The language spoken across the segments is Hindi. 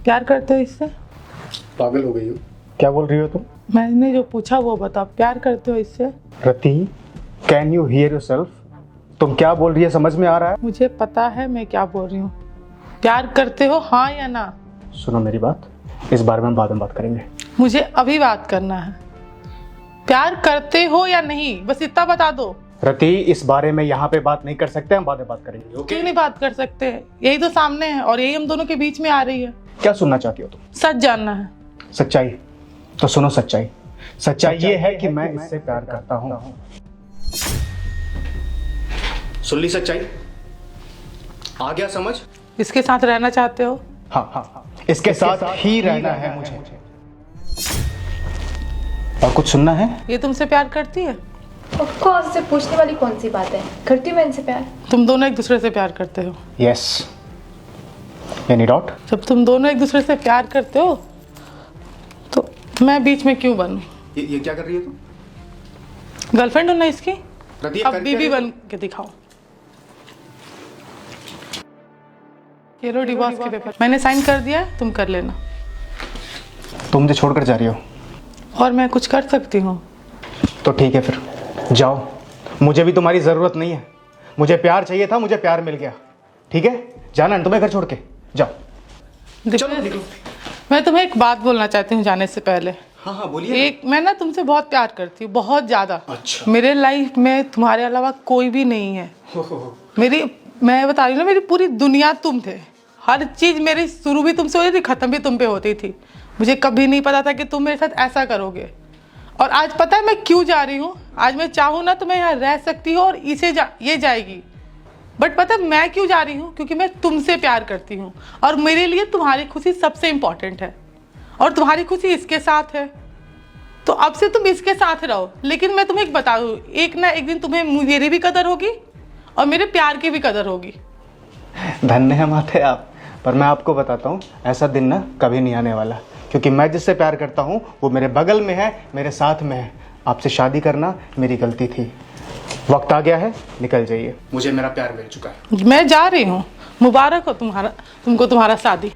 प्यार करते हो इससे? पागल हो गई हो? क्या बोल रही हो तुम? मैंने जो पूछा वो बताओ, प्यार करते हो इससे? रति, कैन यू हियर योरसेल्फ? तुम क्या बोल रही है, समझ में आ रहा है? मुझे पता है मैं क्या बोल रही हूँ। प्यार करते हो, हाँ या ना? सुनो मेरी बात, इस बारे में हम बाद में बात करेंगे। मुझे अभी बात करना है। प्यार करते हो या नहीं, बस इतना बता दो। रति, इस बारे में यहाँ पे बात नहीं कर सकते, हम बाद में बात करेंगे। ओके? क्यों नहीं बात कर सकते? यही तो सामने है और यही हम दोनों के बीच में आ रही है। क्या सुनना चाहती हो तुम? सच जानना है। सच्चाई? तो सुनो सच्चाई। सच्चाई ये है कि मैं इससे प्यार करता हूँ। सुन ली सच्चाई? आ गया समझ? इसके साथ रहना चाहते हो? हाँ, इसके साथ ही रहना है मुझे। और कुछ सुनना है? ये तुमसे प्यार करती है? ऑफ कोर्स, इससे पूछने वाली कौन सी बात है? करती हूँ मैं इनसे प्यार। तुम दोनों एक दूसरे से प्यार करते हो? यस। Any doubt? जब तुम दोनों एक दूसरे से प्यार करते हो तो मैं बीच में क्यों बनूं? ये क्या कर रही है तुम? गर्लफ्रेंड हो ना इसकी? अब करके बीबी बन के दिखाओ। ये लो डिवोर्स के पेपर, मैंने साइन कर दिया है, तुम कर लेना। तुम मुझे छोड़कर जा रही हो? और मैं कुछ कर सकती हूँ? तो ठीक है, फिर जाओ। मुझे भी तुम्हारी जरूरत नहीं है। मुझे प्यार चाहिए था, मुझे प्यार मिल गया। ठीक है, जाना है तुम्हें घर छोड़ के, जाओ। चलो निकलो। मैं तुम्हें एक बात बोलना चाहती हूँ जाने से पहले। हाँ बोलिए। एक, मैं ना तुमसे बहुत प्यार करती हूँ, बहुत ज्यादा। अच्छा। मेरे लाइफ में तुम्हारे अलावा कोई भी नहीं है। मैं बता रही हूँ ना, मेरी पूरी दुनिया तुम थे। हर चीज मेरी शुरू भी तुमसे होती थी, खत्म भी तुम पे होती थी। मुझे कभी नहीं पता था कि तुम मेरे साथ ऐसा करोगे। और आज पता है मैं क्यों जा रही हूँ? आज मैं चाहूँ ना तो मैं यहाँ रह सकती हूँ और ये जाएगी। बट पता है मैं क्यों जा रही हूँ? क्योंकि मैं तुमसे प्यार करती हूँ और मेरे लिए तुम्हारी खुशी सबसे इम्पोर्टेंट है। और तुम्हारी खुशी इसके साथ है, तो अब से तुम इसके साथ रहो। लेकिन मैं तुम्हें एक बता दूँ, एक ना एक दिन तुम्हें मेरी भी कदर होगी और मेरे प्यार की भी कदर होगी। धन्य है माते आप, पर मैं आपको बताता हूँ, ऐसा दिन ना कभी नहीं आने वाला। क्योंकि मैं जिससे प्यार करता हूँ वो मेरे बगल में है, मेरे साथ में है। आपसे शादी करना मेरी गलती थी। वक्त आ गया है, निकल जाइए। मुझे मेरा प्यार मिल चुका है। मैं जा रही हूँ। मुबारक हो तुमको तुम्हारा शादी।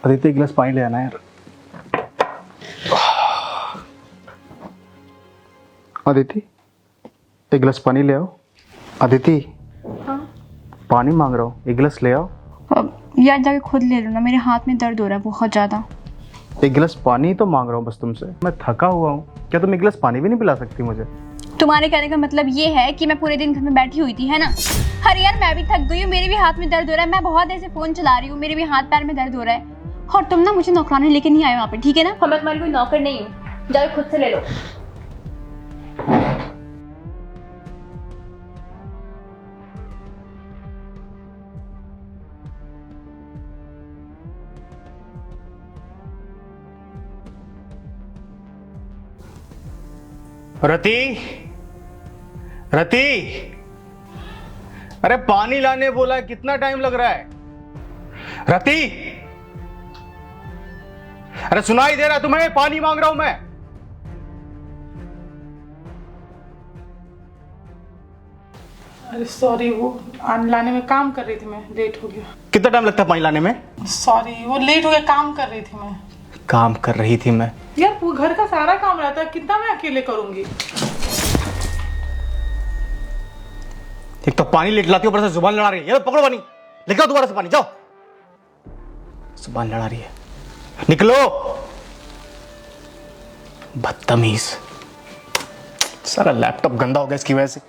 अदिति, एक गिलास पानी ले आना यार। अदिति, एक गिलास पानी ले आओ। अदिति। हाँ? पानी मांग रहा हूँ, एक गिलास ले आओ। यार जाके खुद ले लो ना, मेरे हाथ में दर्द हो रहा है बहुत ज्यादा। एक गिलास पानी तो मांग रहा हूँ बस तुमसे। मैं थका हुआ हूँ, क्या तुम एक गिलास पानी भी नहीं पिला सकती मुझे? तुम्हारे कहने का मतलब ये है कि मैं पूरे दिन घर में बैठी हुई थी, है ना? अरे यार मैं भी थक गई हूँ, मेरे भी हाथ में दर्द हो रहा है। मैं बहुत देर से फोन चला रही हूँ, मेरे भी हाथ पैर में दर्द हो रहा है। और तुम ना मुझे नौकरानी लेके नहीं आए वहाँ पे, ठीक है ना? मैं तुम्हारी कोई नौकर नहीं हूँ, जाओ खुद से ले लो। रति, रति, अरे पानी लाने बोला है, कितना टाइम लग रहा है? रति, अरे सुनाई दे रहा है तुम्हें? पानी मांग रहा हूं मैं। अरे सॉरी, वो लाने में काम कर रही थी मैं, लेट हो गया। कितना टाइम लगता है पानी लाने में? सॉरी, वो लेट हो गया, काम कर रही थी मैं। काम कर रही थी मैं? यार वो घर का सारा काम रहता है, कितना मैं अकेले करूंगी? एक तो पानी लेट लाती हो, ऊपर से जुबान लड़ा रही है। ये पकड़ो पानी, लेके आओ दोबारा से पानी, जाओ। जुबान लड़ा रही है, निकलो। बदतमीज, सारा लैपटॉप गंदा हो गया इसकी वजह से।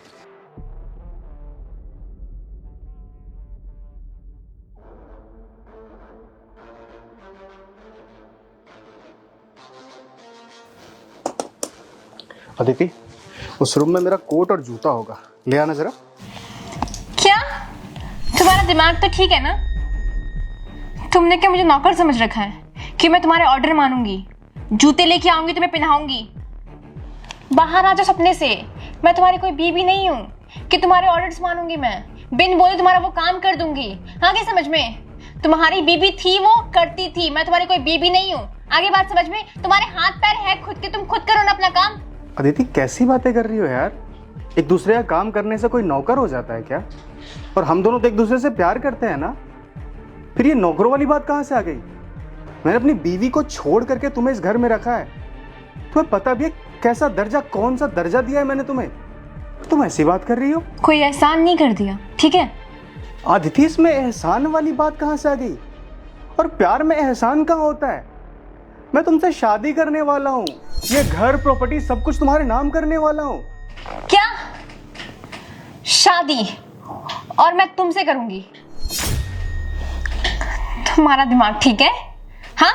अदिति, उस रूम में मेरा कोट और जूता होगा, ले आना जरा। क्या तुम्हारा दिमाग तो ठीक है ना? तुमने क्या मुझे नौकर समझ रखा है कि मैं तुम्हारे ऑर्डर मानूंगी? जूते लेके आऊंगी, तुम्हें पहनाऊंगी। बाहर आ जाओ सपने से। मैं तुम्हारी कोई बीवी नहीं हूँ कि तुम्हारे ऑर्डर्स मानूंगी। मैं बिन बोले तुम्हारा वो काम कर दूंगी। हाँ, क्या समझ में? तुम्हारी बीबी थी, वो करती थी। मैं तुम्हारी कोई बीबी नहीं हूँ। आगे बात समझ में? तुम्हारे हाथ पैर है खुद के, तुम खुद करो ना अपना काम। अदिति कैसी बातें कर रही हो यार? एक दूसरे का काम करने से कोई नौकर हो जाता है क्या? और हम दोनों तो एक दूसरे से प्यार करते हैं ना, फिर ये नौकरों वाली बात कहाँ से आ गई? मैंने अपनी बीवी को छोड़ करके तुम्हें इस घर में रखा है। तुम्हें पता भी है कैसा दर्जा, कौन सा दर्जा दिया है मैंने तुम्हें? तुम ऐसी बात कर रही हो? कोई एहसान नहीं कर दिया, ठीक है? आदिति इसमें एहसान वाली बात कहाँ से आ गई? और प्यार में एहसान कहाँ होता है? मैं तुमसे शादी करने वाला हूँ, ये घर प्रॉपर्टी सब कुछ तुम्हारे नाम करने वाला हूँ। क्या शादी? और मैं तुमसे करूंगी? तुम्हारा दिमाग ठीक है? हाँ,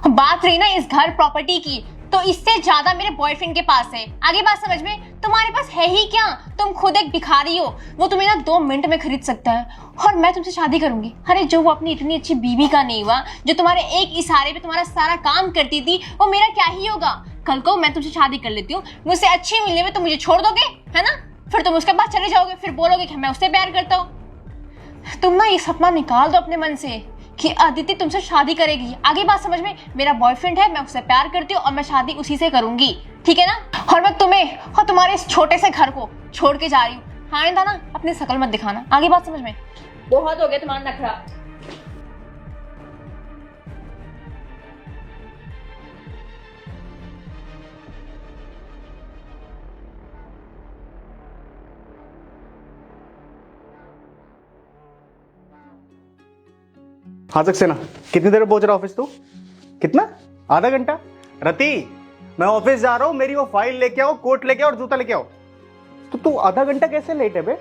बात रही ना इस घर प्रॉपर्टी की, तो इससे ज्यादा मेरे बॉयफ्रेंड के पास है। आगे बात समझ में? तुम्हारे पास है ही क्या? तुम खुद एक भिखारी हो, वो तुम्हें ना 2 मिनट में खरीद सकता है, और मैं तुमसे शादी करूंगी। अरे जो वो अपनी इतनी अच्छी बीवी का नहीं हुआ, जो तुम्हारे एक इशारे पे तुम्हारा सारा काम करती थी, वो मेरा क्या ही होगा? कल को मैं तुमसे शादी कर लेती हूँ, मुझसे अच्छी मिलने में तुम मुझे छोड़ दोगे, है ना? फिर तुम उसके पास चले जाओगे, फिर बोलोगे कि मैं उससे प्यार करता हूँ। तुम ना ये सपना निकाल दो अपने मन से कि अदिति तुमसे शादी करेगी। आगे बात समझ में? मेरा बॉयफ्रेंड है, मैं उससे प्यार करती हूँ और मैं शादी उसी से करूंगी, ठीक है ना? और मैं तुम्हें और तुम्हारे इस छोटे से घर को छोड़ के जा रही हूँ। हाँ आइंदा ना अपनी शकल मत दिखाना। आगे बात समझ में? बहुत हो गया तुम्हारा नखरा। हाँ सक्सेना, कितनी देर में पहुंच रहा ऑफिस तू? कितना? आधा घंटा? रति, मैं ऑफिस जा रहा हूँ, मेरी वो फाइल लेके आओ, कोट लेके आओ और जूता लेके आओ। तो तू आधा घंटा कैसे लेट है बे?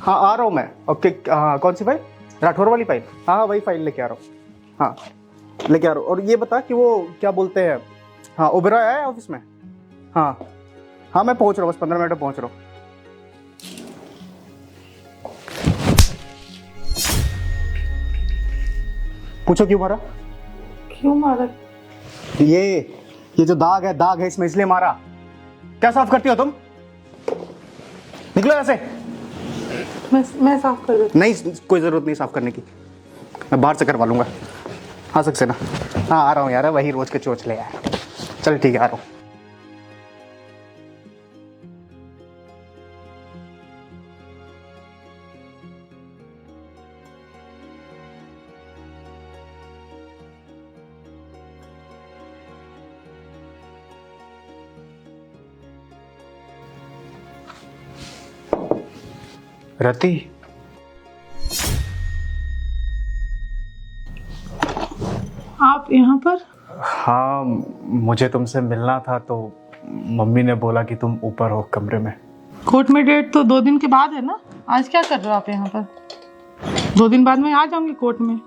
हाँ आ रहा हूँ मैं। ओके, हाँ कौन सी फाइल? राठौर वाली फाइल? हाँ हाँ वही फाइल लेके आ रहा हूँ। हाँ लेके आ रहा हूँ। और ये बता कि वो क्या बोलते हैं, हाँ ओबेरॉय आया है ऑफिस में? हाँ हाँ मैं पहुंच रहा हूँ, बस 15 मिनट में पहुंच रहा हूँ। पूछो क्यों मारा? क्यों मारा? ये जो दाग है इसमें, इसलिए मारा। क्या साफ करती हो तुम? निकलो ऐसे। मैं साफ कर देती। नहीं कोई जरूरत नहीं साफ करने की, मैं बाहर से करवा लूंगा। हाँ सक्सेना, हाँ आ रहा हूँ यार, वही रोज के चोचले यार। चल ठीक है आ रहा हूँ। रति, आप यहाँ पर? हाँ मुझे तुमसे मिलना था, तो मम्मी ने बोला कि तुम ऊपर हो कमरे में। कोर्ट में डेट तो 2 दिन के बाद है ना? आज क्या कर रहे हो आप यहाँ पर? 2 दिन बाद मैं आ जाऊंगी कोर्ट में।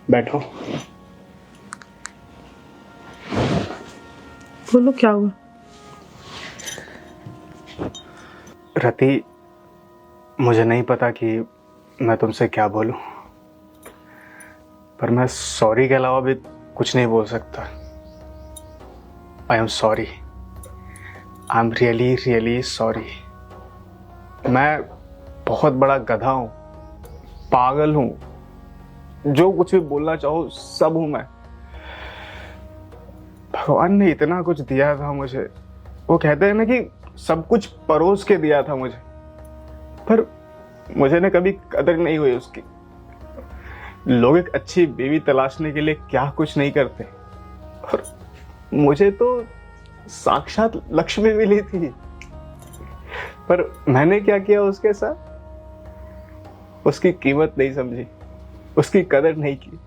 बैठो। बोलो क्या हुआ? रति, मुझे नहीं पता कि मैं तुमसे क्या बोलूं, पर मैं सॉरी के अलावा भी कुछ नहीं बोल सकता। आई am sorry, I am really really sorry. मैं बहुत बड़ा गधा हूं, पागल हूं, जो कुछ भी बोलना चाहो सब हूं मैं। भगवान ने इतना कुछ दिया था मुझे, वो कहते हैं ना कि सब कुछ परोस के दिया था मुझे, पर मुझे ना कभी कदर नहीं हुई उसकी। लोग एक अच्छी बीवी तलाशने के लिए क्या कुछ नहीं करते, और मुझे तो साक्षात लक्ष्मी मिली थी, पर मैंने क्या किया उसके साथ? उसकी कीमत नहीं समझी, उसकी कदर नहीं की।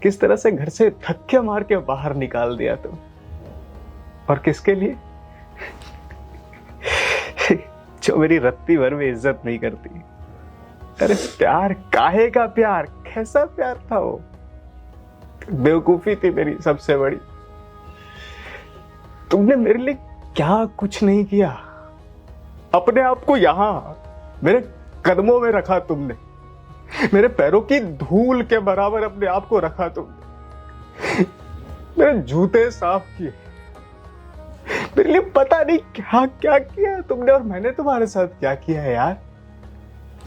किस तरह से घर से धक्के मार के बाहर निकाल दिया तुम, और किसके लिए? जो मेरी रत्ती भर में इज्जत नहीं करती। अरे प्यार काहे का प्यार, कैसा प्यार था वो? बेवकूफी थी मेरी सबसे बड़ी। तुमने मेरे लिए क्या कुछ नहीं किया, अपने आप को यहां मेरे कदमों में रखा तुमने, मेरे पैरों की धूल के बराबर अपने आप को रखा तुमने, मेरे जूते साफ किए, मेरे लिए पता नहीं क्या क्या किया तुमने, और मैंने तुम्हारे साथ क्या किया है यार।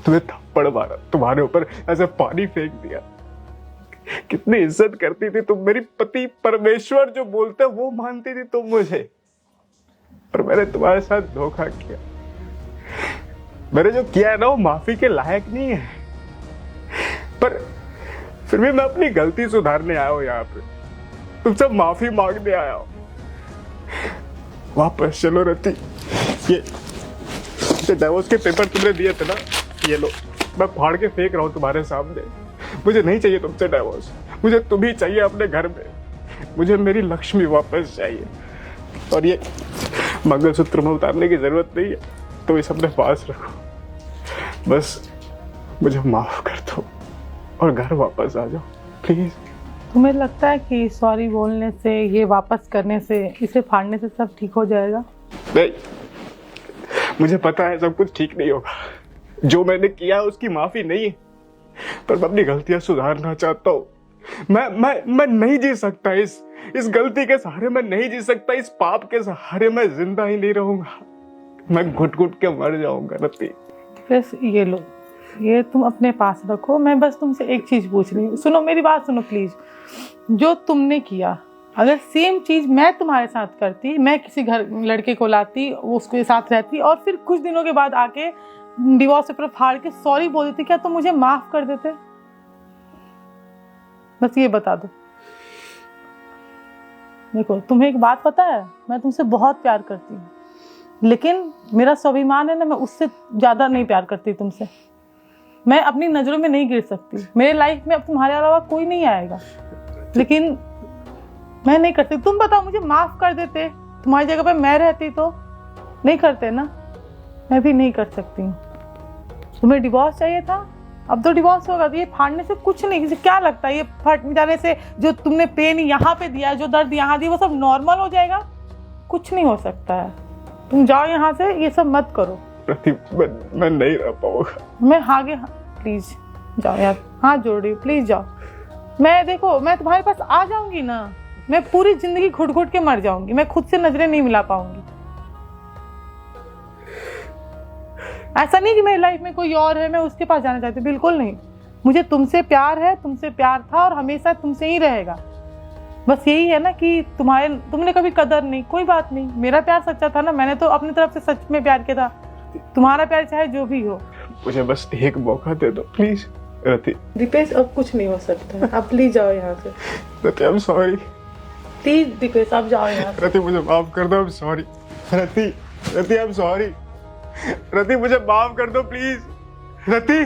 तुम्हें थप्पड़ मारा, तुम्हारे ऊपर ऐसे पानी फेंक दिया। कितनी इज्जत करती थी तुम, मेरी पति परमेश्वर जो बोलते वो मानती थी तुम मुझे, और मैंने तुम्हारे साथ धोखा किया। मैंने जो किया है ना वो माफी के लायक नहीं है, पर फिर भी मैं अपनी गलती सुधारने आया हूं यहाँ पे, तुमसे माफी मांगने आया हूं। वापस चलो रति, ये डिवोर्स के पेपर तुमने दिए थे ना, ये लो, मैं फाड़ के फेंक रहा हूं तुम्हारे सामने। मुझे नहीं चाहिए तुमसे डिवोर्स, मुझे तुम ही चाहिए अपने घर में। मुझे मेरी लक्ष्मी वापस चाहिए, और ये मंगलसूत्र में उतारने की जरूरत नहीं है, तो इसे अपने पास रखो। बस मुझे माफ कर दो और घर वापस आ जाओ प्लीज। तुम्हें लगता है कि सॉरी बोलने से, ये वापस करने से, इसे फाड़ने से सब ठीक हो जाएगा? नहीं, मुझे पता है सब कुछ ठीक नहीं होगा। जो मैंने किया है उसकी माफी नहीं है, पर मैं अपनी गलतियां सुधारना चाहता हूँ। मैं नहीं जी सकता इस गलती के सहारे, मैं नहीं जी सकता इस पाप के सहारे। मैं जिंदा ही नहीं रहूंगा, मैं घुट घुट के मर जाऊंगा रति। बस ये लो, ये तुम अपने पास रखो। मैं बस तुमसे एक चीज पूछ रही हूँ, सुनो मेरी बात सुनो प्लीज। जो तुमने किया, अगर सेम चीज मैं तुम्हारे साथ करती, मैं किसी घर लड़के को लाती, वो उसके साथ रहती, और फिर कुछ दिनों के बाद आके डिवोर्स पेपर फाड़ के सॉरी बोल देती, क्या तुम मुझे माफ कर देते? बस ये बता दो। देखो, तुम्हें एक बात पता है, मैं तुमसे बहुत प्यार करती हूँ, लेकिन मेरा स्वाभिमान है ना, मैं उससे ज्यादा नहीं प्यार करती तुमसे। मैं अपनी नजरों में नहीं गिर सकती। मेरे लाइफ में अब तुम्हारे अलावा कोई नहीं आएगा, लेकिन मैं नहीं करती। तुम बताओ, मुझे माफ कर देते, तुम्हारी जगह पे मैं रहती तो? नहीं करते ना, मैं भी नहीं कर सकती हूँ। तुम्हें डिवोर्स चाहिए था, अब तो डिवोर्स होगा। तो ये फाड़ने से कुछ नहीं, किसी क्या लगता है ये फट जाने से जो तुमने पेन यहाँ पे दिया, जो दर्द यहाँ दिया, वो सब नॉर्मल हो जाएगा? कुछ नहीं हो सकता है। तुम जाओ यहाँ से, ये सब मत करो। मैं नहीं रह पाऊंगा। मैं आगे, प्लीज जाओ यार, हाथ जोड़ रही हूँ, प्लीज जाओ। मैं देखो, मैं तुम्हारे पास आ जाऊंगी ना, मैं पूरी जिंदगी घुट घुट के मर जाऊंगी, मैं खुद से नजरें नहीं मिला पाऊंगी। ऐसा नहीं कि मेरी लाइफ में कोई और है, मैं उसके पास जाना चाहती, बिल्कुल नहीं। मुझे तुमसे प्यार है, तुमसे प्यार था और हमेशा तुमसे ही रहेगा। बस यही है ना कि तुमने कभी कदर नहीं, कोई बात नहीं। मेरा प्यार सच्चा था ना, मैंने तो अपनी तरफ से सच में प्यार किया था। तुम्हारा प्यार चाहे जो भी हो। मुझे बस एक मौका दे दो प्लीज रति। दीपेश, अब कुछ नहीं हो सकता, आप प्लीज जाओ यहाँ से। Rati, I am sorry. Please Deepesh, आप जाओ यहाँ से। रति, मुझे माफ कर दो, I am sorry. Rati, I am sorry. Rati, मुझे माफ कर दो प्लीज। रति।